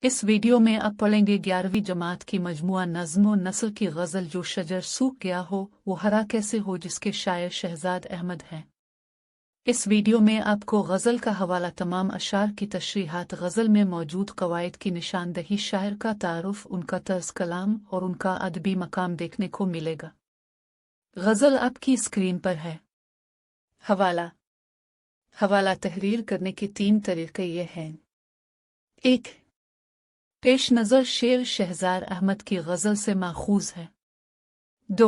इस वीडियो में आप पढ़ेंगे 11वीं जमात की मजमुआ नज़्म व नस्ल की गज़ल जो शजर सूख गया हो वो हरा कैसे हो, जिसके शायर शहजाद अहमद हैं। इस वीडियो में आपको गज़ल का हवाला, तमाम अशार की तशरीहात, गज़ल में मौजूद कवायद की निशानदही, शायर का तारुफ, उनका तर्ज कलाम और उनका अदबी मकाम देखने को मिलेगा। गज़ल आपकी स्क्रीन पर है। हवाला। हवाला तहरीर करने के 3 तरीके ये हैं। 1. पेश नज़र शेर शहजाद अहमद की गज़ल से माखूज है। 2.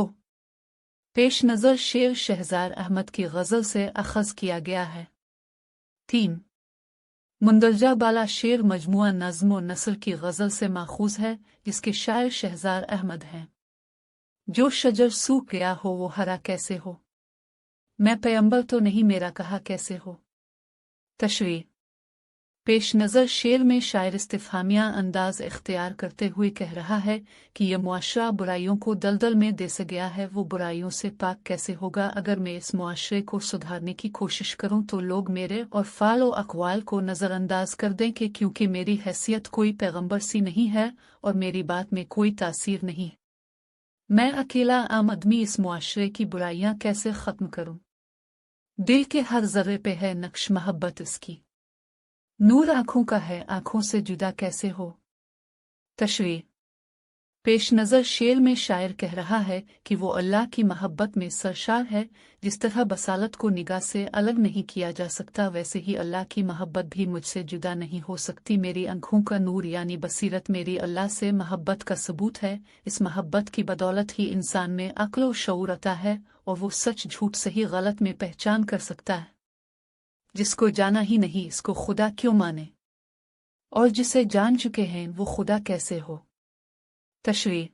पेश नज़र शेर शहजाद अहमद की गज़ल से अखज़ किया गया है। 3. मुंदरजा बाला शेर मजमुआ नज़्म व नस्ल की गज़ल से माखूज है, जिसके शायर शहजाद अहमद हैं। जो शजर सूख गया हो वो हरा कैसे हो, मैं पैगंबर तो नहीं मेरा कहा कैसे हो। तशरीह। पेश नज़र शेर में शायर इस्तिफ़हामिया अंदाज इख्तियार करते हुए कह रहा है कि यह मुआशरा बुराइयों को दलदल में दे से गया है, वो बुराइयों से पाक कैसे होगा। अगर मैं इस मुआशरे को सुधारने की कोशिश करूं तो लोग मेरे और फ़ाल व अक़वाल को नज़रअंदाज कर दें कि क्योंकि मेरी हैसियत कोई पैगंबर सी नहीं है और मेरी बात में कोई तासीर नहीं, मैं अकेला आम आदमी इस मुआशरे की बुराइयां कैसे ख़त्म करूं। दिल के हर ज़र्रे पे है नक्श मोहब्बत इसकी, नूर आँखों का है आँखों से जुदा कैसे हो। तशरीह। पेश नज़र शेर में शायर कह रहा है कि वो अल्लाह की मोहब्बत में सरशार है। जिस तरह बसालत को निगाह से अलग नहीं किया जा सकता, वैसे ही अल्लाह की मोहब्बत भी मुझसे जुदा नहीं हो सकती। मेरी आँखों का नूर यानी बसीरत मेरी अल्लाह से मोहब्बत का सबूत है। इस मोहब्बत की बदौलत ही इंसान में अक्ल व शऊर आता है और वो सच झूठ सही गलत में पहचान कर सकता है। जिसको जाना ही नहीं इसको खुदा क्यों माने, और जिसे जान चुके हैं वो खुदा कैसे हो। तशरीह।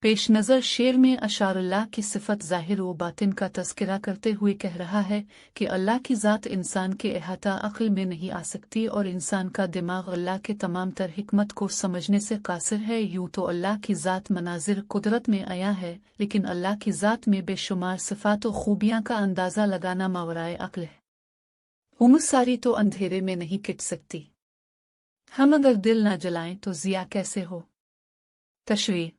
पेश नज़र शेर में अशारुल्लाह की सिफत ज़ाहिर व बातिन का तज़किरा करते हुए कह रहा है कि अल्लाह की ज़ात इंसान के अहाता अक्ल में नहीं आ सकती और इंसान का दिमाग अल्लाह के तमाम तर हिकमत को समझने से कासिर है। यूं तो अल्लाह की ज़ात मनाजिर कुदरत में आया है, लेकिन अल्लाह की ज़ात में बेशुमार सिफ़ात व खूबियाँ का अंदाज़ा लगाना मावराए अक्ल है। उम्र सारी तो अंधेरे में नहीं किट सकती, हम अगर दिल ना जलाएं तो ज़िया कैसे हो। तशरीह।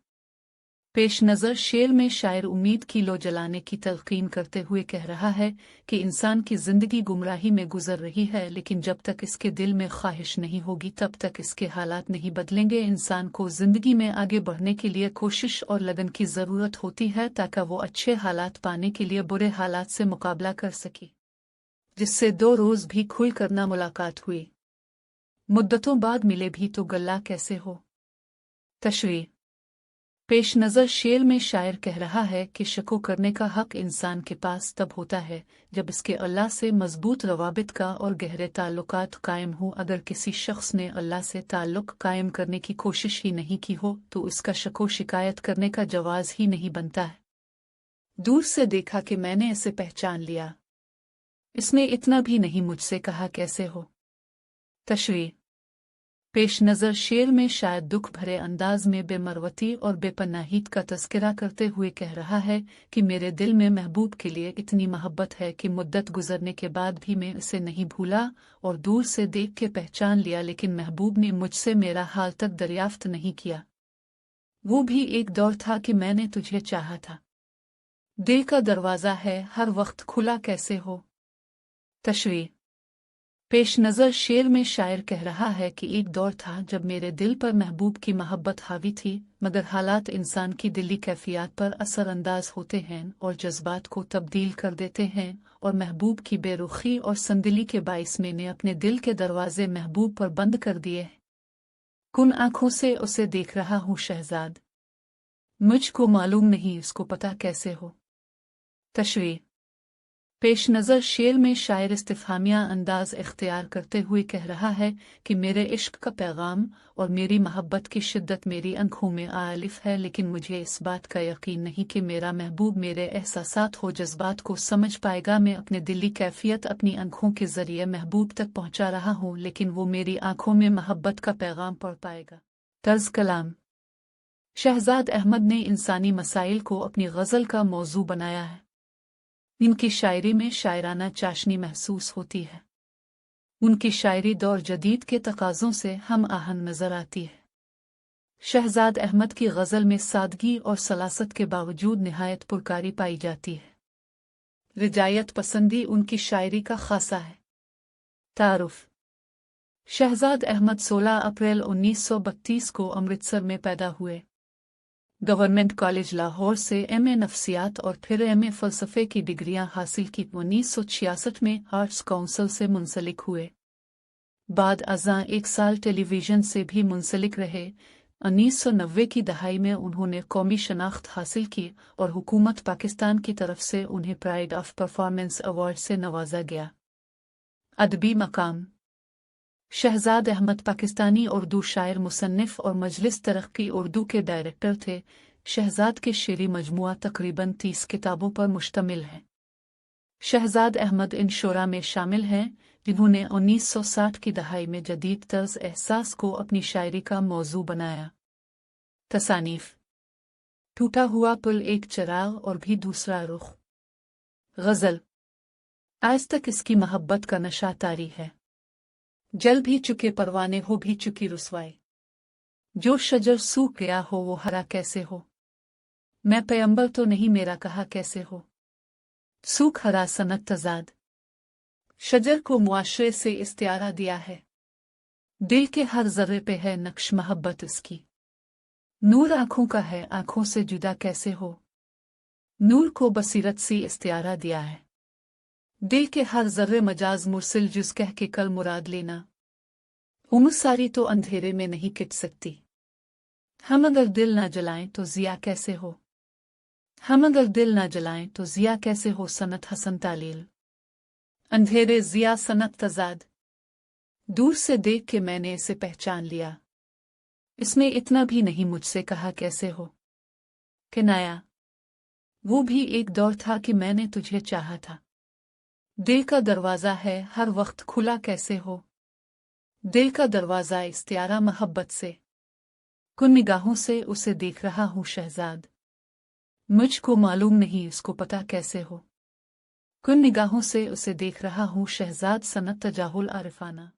पेश नज़र शेर में शायर उम्मीद की लो जलाने की तलकीन करते हुए कह रहा है कि इंसान की ज़िंदगी गुमराही में गुजर रही है, लेकिन जब तक इसके दिल में ख्वाहिश नहीं होगी तब तक इसके हालात नहीं बदलेंगे। इंसान को ज़िंदगी में आगे बढ़ने के लिए कोशिश और लगन की ज़रूरत होती है ताकि वो अच्छे हालात पाने के लिए बुरे हालात से मुकाबला कर सके। जिससे 2 रोज़ भी खुल कर ना मुलाकात हुई, मुद्दतों बाद मिले भी तो गल्ला कैसे हो। तशरीह। पेश नज़र शेर में शायर कह रहा है कि शको करने का हक इंसान के पास तब होता है जब इसके अल्लाह से मजबूत रवाबित का और गहरे ताल्लुकात कायम हो। अगर किसी शख्स ने अल्लाह से ताल्लुक कायम करने की कोशिश ही नहीं की हो तो इसका शको शिकायत करने का जवाज़ ही नहीं बनता है। दूर से देखा कि मैंने इसे पहचान लिया, इसने इतना भी नहीं मुझसे कहा कैसे हो। तशरीह। पेश नज़र शेर में शायद दुख भरे अंदाज में बेमरवती और बेपनाहीत का तज़किरा करते हुए कह रहा है कि मेरे दिल में महबूब के लिए इतनी मोहब्बत है कि मुद्दत गुजरने के बाद भी मैं इसे नहीं भूला और दूर से देख के पहचान लिया, लेकिन महबूब ने मुझसे मेरा हाल तक दरियाफ्त नहीं किया। वो भी एक दौर था कि मैंने तुझे चाहा था, दिल का दरवाज़ा है हर वक्त खुला कैसे हो। तशरीह। पेश नज़र शेर में शायर कह रहा है कि एक दौर था जब मेरे दिल पर महबूब की मोहब्बत हावी थी, मगर हालात इंसान की दिली कैफियत पर असरअंदाज होते हैं और जज्बात को तब्दील कर देते हैं, और महबूब की बेरुखी और संदिली के बाइस मैंने अपने दिल के दरवाजे महबूब पर बंद कर दिए। कुन आँखों से उसे देख रहा हूँ शहजाद, मुझको मालूम नहीं उसको पता कैसे हो। तशरीह। पेश नज़र शेर में शायर इस्तिफ़हामिया अंदाज इख्तियार करते हुए कह रहा है कि मेरे इश्क का पैगाम और मेरी मोहब्बत की शिद्दत मेरी आँखों में आलिफ है, लेकिन मुझे इस बात का यकीन नहीं कि मेरा महबूब मेरे एहसासात हो जज्बात को समझ पाएगा। मैं अपने दिली कैफियत अपनी आँखों के ज़रिए महबूब तक पहुँचा रहा हूँ, लेकिन वो मेरी आँखों में मोहब्बत का पैगाम पढ़ पाएगा। तर्ज कलाम। शहजाद अहमद ने इंसानी मसाइल को अपनी गज़ल का मौजू बनाया है। इनकी शायरी में शायराना चाशनी महसूस होती है। उनकी शायरी दौर जदीद के तकाज़ों से हम आहंग नजर आती है। शहजाद अहमद की गज़ल में सादगी और सलासत के बावजूद निहायत पुरकारी पाई जाती है। रिजायत पसंदी उनकी शायरी का खासा है। तारुफ। शहजाद अहमद 16 अप्रैल 1932 को अमृतसर में पैदा हुए। गवर्नमेंट कॉलेज लाहौर से एमए नफ्सियात और फिर एमए फ़लसफ़े की डिग्रियां हासिल की। 1966 में आर्ट्स काउंसिल से मुंसलिक हुए। बाद अज़ां 1 साल टेलीविज़न से भी मुंसलिक रहे। 1990 की दहाई में उन्होंने कौमी शनाख्त हासिल की और हुकूमत पाकिस्तान की तरफ से उन्हें प्राइड ऑफ परफॉर्मेंस अवार्ड से नवाजा गया। अदबी मकाम। शहजाद अहमद पाकिस्तानी उर्दू शायर, मुसन्निफ और मजलिस तरक्की उर्दू के डायरेक्टर थे। शहजाद के शेरी मजमुआ तकरीबन 30 किताबों पर मुश्तमिल है। शहजाद अहमद इन शोरा में शामिल हैं जिन्होंने 1960 की दहाई में जदीद तर्ज एहसास को अपनी शायरी का मौजू बनाया। तसानीफ। टूटा हुआ पुल, एक चिराग और भी दूसरा रुख। गज़ल। आज तक इसकी मोहब्बत का नशा तारी है, जल भी चुके परवाने, हो भी चुकी रुसवाई। जो शजर सूख गया हो वो हरा कैसे हो, मैं पैगंबर तो नहीं मेरा कहा कैसे हो। सूख हरा सनत तजाद। शजर को मुआशरे से इस्तियारा दिया है, दिल के हर जर्रे पे है नक्श मोहब्बत इसकी। नूर आंखों का है, आंखों से जुदा कैसे हो, नूर को बसीरत सी इस्तियारा दिया है। दिल के हर जर्रे मजाज मुरसिल जुज कह के कल मुराद लेना। उम्र सारी तो अंधेरे में नहीं किट सकती, हम अगर दिल ना जलाएं तो जिया कैसे हो, हम अगर दिल ना जलाएं तो जिया कैसे हो। सनत हसन तालील। अंधेरे जिया सनत तजाद। दूर से देख के मैंने इसे पहचान लिया, इसमें इतना भी नहीं मुझसे कहा कैसे हो। किनाया। वो भी एक दौर था कि मैंने तुझे चाहा था, दिल का दरवाज़ा है हर वक्त खुला कैसे हो। दिल का दरवाज़ा इस्तियारा मोहब्बत से, कुन निगाहों से उसे देख रहा हूँ शहजाद। मुझको मालूम नहीं इसको पता कैसे हो, कुन निगाहों से उसे देख रहा हूँ शहजाद। सनत तजाहुल आरिफाना।